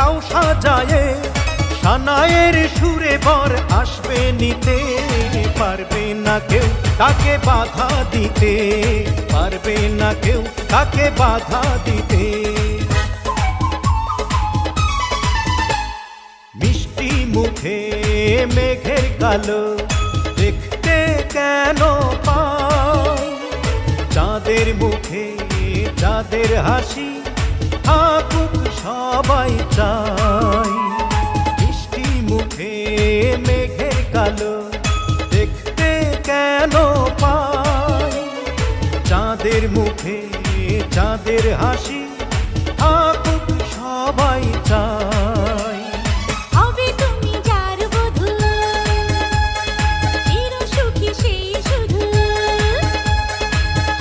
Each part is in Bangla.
দাও সাজায়ে, সানায়ের সুরে বর আসবে নিতে। পারবে না কেউ তাকে বাধা দিতে, পারবে না কেউ তাকে বাধা দিতে। মিষ্টি মুখে মেঘের কালো দেখতে কেন পাই, চাঁদের মুখে চাঁদের হাসি থাকুক সবাই চাই। মিষ্টি মুখে মেঘের কালো দেখতে কেন পাই, চাঁদের মুখে চাঁদের হাসি থাকুক সবাই চাই। হবে তুমি যার বধূ, চির সুখী সেই শুধু।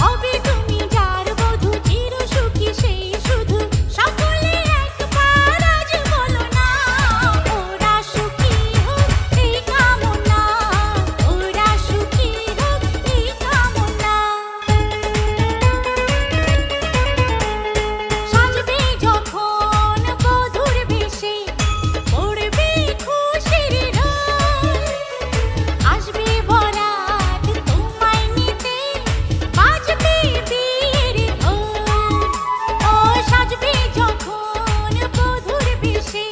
হবে তুমি যার বধূ, চির সুখী সেই শুধু। সকলে একবার আজ বলো না, ওরা সুখী হোক এই কামনা, ওরা সুখী হোক এই কামনা। সাজবে যখন বধূর বেশে, পড়বে খুশির রোল। আসবে বরাত তোমায় নিতে, বাজবে বিয়ের ঢোল। ও সাজবে যখন বধূর বেশে,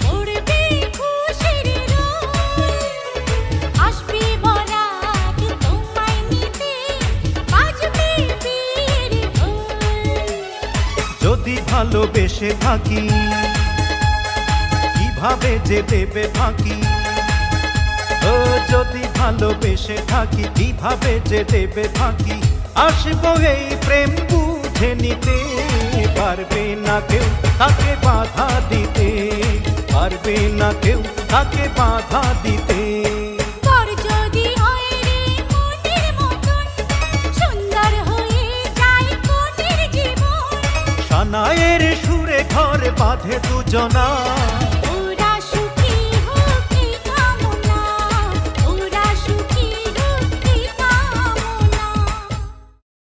পড়বে খুশির রোল। আসবে বরাত তোমায় নিতে, বাজবে বিয়ের ঢোল। যদি ভালোবেসে থাকি কিভাবে যে দেবে ফাঁকি, ও যদি ভালোবেসে থাকি কিভাবে যে দেবে ফাঁকি। আসবো এই প্রেম বুঝে নিতে, পারবে না কেউ তাকে বাধা দিতে, পারবে না কেউ তাকে বাধা দিতে। বর যদি হয় রে মনের মতন, সুন্দর হয়ে যায় কনের জীবন। সানায়ের সুরে ঘর বাঁধে দুজনা,